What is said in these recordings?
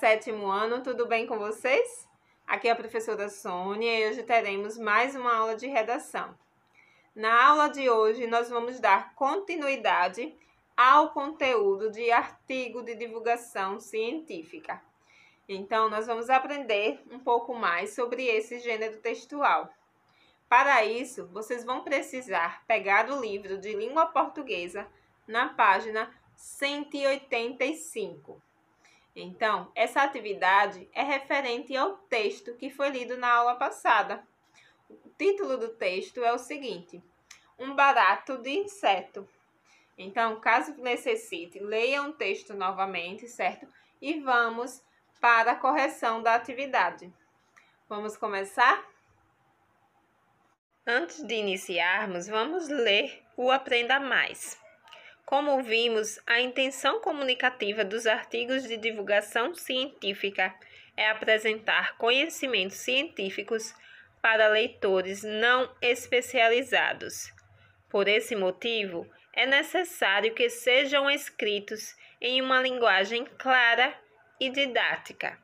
7º ano, tudo bem com vocês? Aqui é a professora Sônia e hoje teremos mais uma aula de redação. Na aula de hoje, nós vamos dar continuidade ao conteúdo de artigo de divulgação científica. Então, nós vamos aprender um pouco mais sobre esse gênero textual. Para isso, vocês vão precisar pegar o livro de língua portuguesa na página 185. Então, essa atividade é referente ao texto que foi lido na aula passada. O título do texto é o seguinte: Um barato de inseto. Então, caso necessite, leia o texto novamente, certo? E vamos para a correção da atividade. Vamos começar? Antes de iniciarmos, vamos ler o Aprenda Mais. Como vimos, a intenção comunicativa dos artigos de divulgação científica é apresentar conhecimentos científicos para leitores não especializados. Por esse motivo, é necessário que sejam escritos em uma linguagem clara e didática.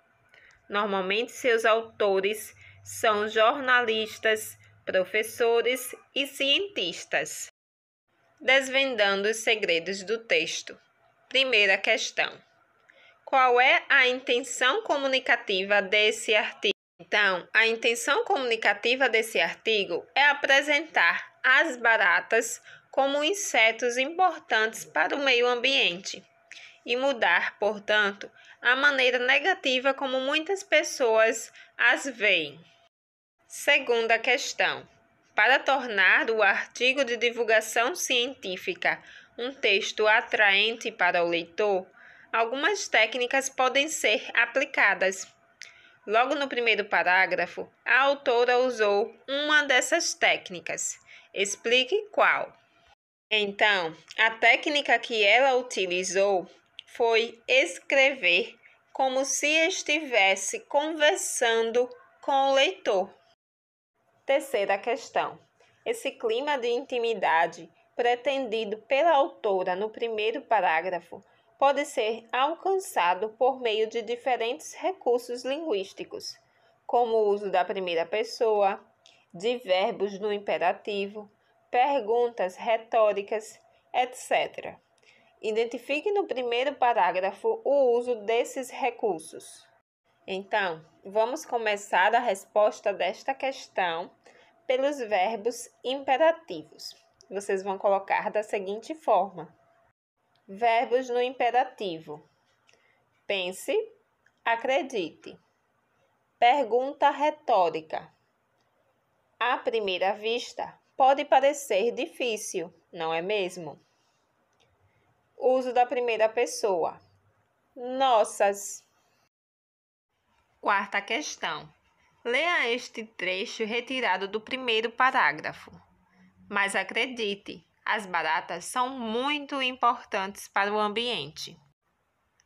Normalmente, seus autores são jornalistas, professores e cientistas. Desvendando os segredos do texto. Primeira questão: qual é a intenção comunicativa desse artigo? Então, a intenção comunicativa desse artigo é apresentar as baratas como insetos importantes para o meio ambiente e mudar, portanto, a maneira negativa como muitas pessoas as veem. Segunda questão: para tornar o artigo de divulgação científica um texto atraente para o leitor, algumas técnicas podem ser aplicadas. Logo no primeiro parágrafo, a autora usou uma dessas técnicas. Explique qual. Então, a técnica que ela utilizou foi escrever como se estivesse conversando com o leitor. Terceira questão: esse clima de intimidade pretendido pela autora no primeiro parágrafo pode ser alcançado por meio de diferentes recursos linguísticos, como o uso da primeira pessoa, de verbos no imperativo, perguntas retóricas, etc. Identifique no primeiro parágrafo o uso desses recursos. Então, vamos começar a resposta desta questão pelos verbos imperativos. Vocês vão colocar da seguinte forma: verbos no imperativo. Pense, acredite. Pergunta retórica. À primeira vista, pode parecer difícil, não é mesmo? Uso da primeira pessoa. Nossas. Quarta questão. Leia este trecho retirado do primeiro parágrafo. Mas acredite, as baratas são muito importantes para o ambiente.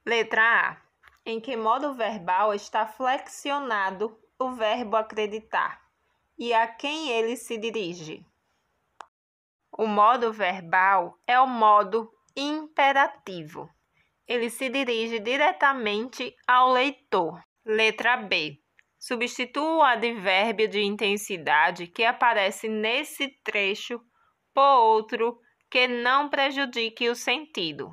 Letra A. Em que modo verbal está flexionado o verbo acreditar e a quem ele se dirige? O modo verbal é o modo imperativo. Ele se dirige diretamente ao leitor. Letra B. Substitua o advérbio de intensidade que aparece nesse trecho por outro que não prejudique o sentido.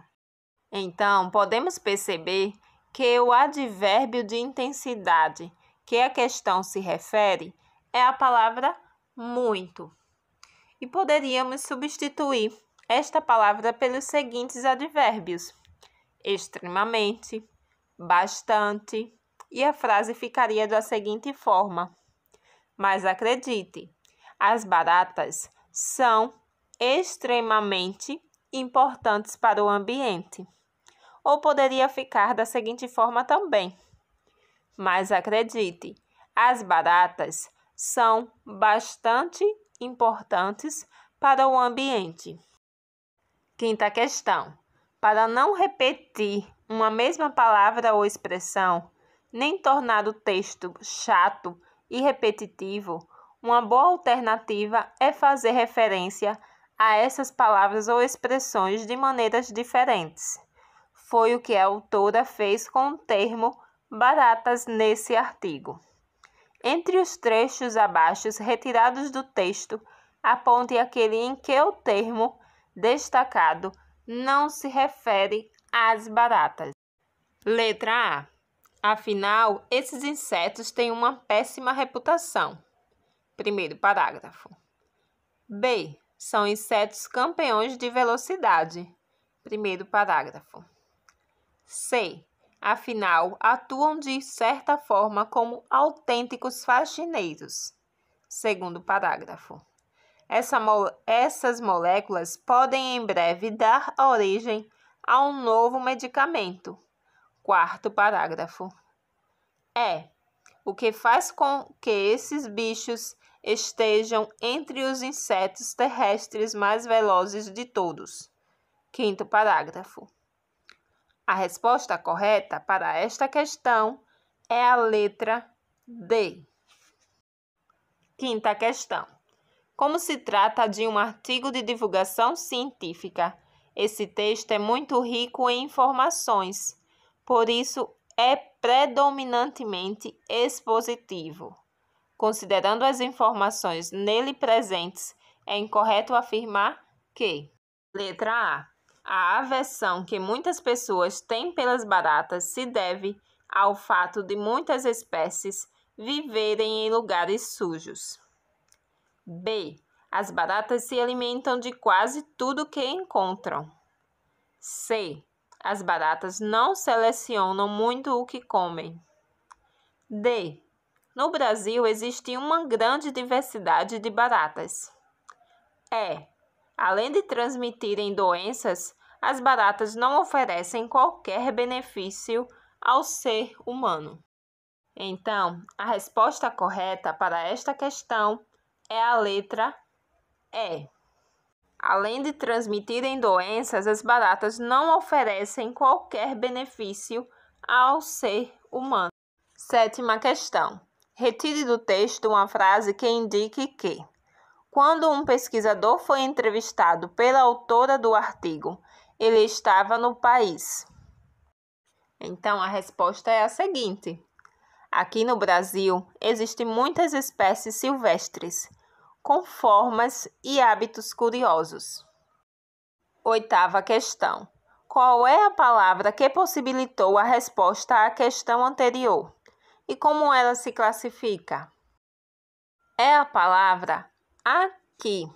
Então, podemos perceber que o advérbio de intensidade que a questão se refere é a palavra muito. E poderíamos substituir esta palavra pelos seguintes advérbios: extremamente, bastante, e a frase ficaria da seguinte forma: mas acredite, as baratas são extremamente importantes para o ambiente. Ou poderia ficar da seguinte forma também: mas acredite, as baratas são bastante importantes para o ambiente. Quinta questão: para não repetir uma mesma palavra ou expressão, nem tornar o texto chato e repetitivo, uma boa alternativa é fazer referência a essas palavras ou expressões de maneiras diferentes. Foi o que a autora fez com o termo baratas nesse artigo. Entre os trechos abaixo retirados do texto, aponte aquele em que o termo destacado não se refere às baratas. Letra A. Afinal, esses insetos têm uma péssima reputação. Primeiro parágrafo. B. São insetos campeões de velocidade. Primeiro parágrafo. C. Afinal, atuam de certa forma como autênticos faxineiros. Segundo parágrafo. Essas moléculas podem em breve dar origem a um novo medicamento. Quarto parágrafo. O que faz com que esses bichos estejam entre os insetos terrestres mais velozes de todos. Quinto parágrafo. A resposta correta para esta questão é a letra D. Quinta questão. Como se trata de um artigo de divulgação científica, esse texto é muito rico em informações, por isso é predominantemente expositivo. Considerando as informações nele presentes, é incorreto afirmar que: letra A aversão que muitas pessoas têm pelas baratas se deve ao fato de muitas espécies viverem em lugares sujos. B. As baratas se alimentam de quase tudo que encontram. C. As baratas não selecionam muito o que comem. D. No Brasil existe uma grande diversidade de baratas. E. Além de transmitirem doenças, as baratas não oferecem qualquer benefício ao ser humano. Então, a resposta correta para esta questão é a letra E. Além de transmitirem doenças, as baratas não oferecem qualquer benefício ao ser humano. Sétima questão. Retire do texto uma frase que indique que, quando um pesquisador foi entrevistado pela autora do artigo, ele estava no país. Então, a resposta é a seguinte. Aqui no Brasil, existem muitas espécies silvestres, com formas e hábitos curiosos. Oitava questão. Qual é a palavra que possibilitou a resposta à questão anterior? E como ela se classifica? É a palavra aqui,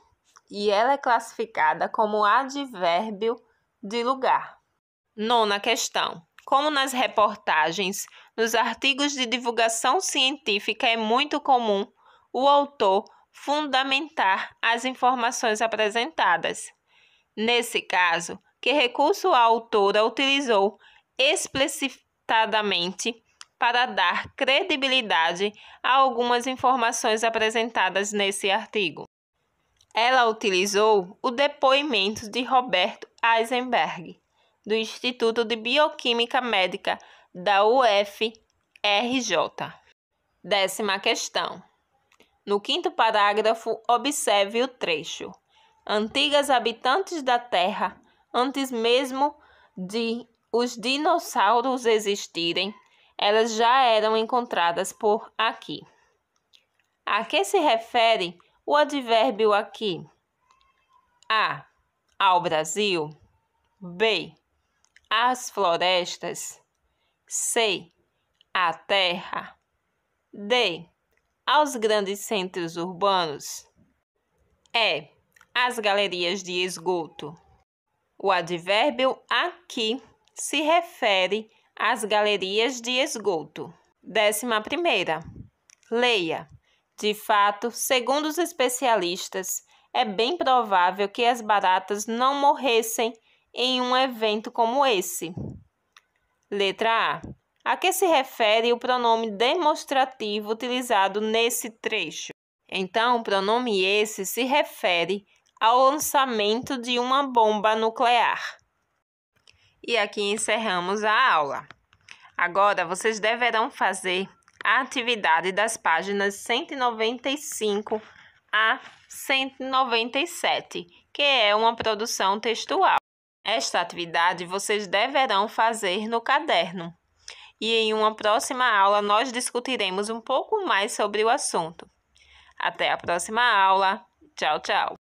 e ela é classificada como advérbio de lugar. Nona questão. Como nas reportagens, nos artigos de divulgação científica é muito comum o autor fundamentar as informações apresentadas. Nesse caso, que recurso a autora utilizou explicitadamente para dar credibilidade a algumas informações apresentadas nesse artigo? Ela utilizou o depoimento de Roberto Eisenberg, do Instituto de Bioquímica Médica da UFRJ. 10ª questão. No 5º parágrafo, observe o trecho. Antigas habitantes da Terra, antes mesmo de os dinossauros existirem, elas já eram encontradas por aqui. A que se refere o advérbio aqui? A. Ao Brasil. B. Às florestas. C. À terra. D. Aos grandes centros urbanos. E. Às galerias de esgoto. O advérbio aqui se refere às galerias de esgoto. 11ª. Leia. De fato, segundo os especialistas, é bem provável que as baratas não morressem em um evento como esse. Letra A. A que se refere o pronome demonstrativo utilizado nesse trecho? Então, o pronome esse se refere ao lançamento de uma bomba nuclear. E aqui encerramos a aula. Agora, vocês deverão fazer a atividade das páginas 195 a 197, que é uma produção textual. Esta atividade vocês deverão fazer no caderno. e em uma próxima aula nós discutiremos um pouco mais sobre o assunto. Até a próxima aula. Tchau, tchau.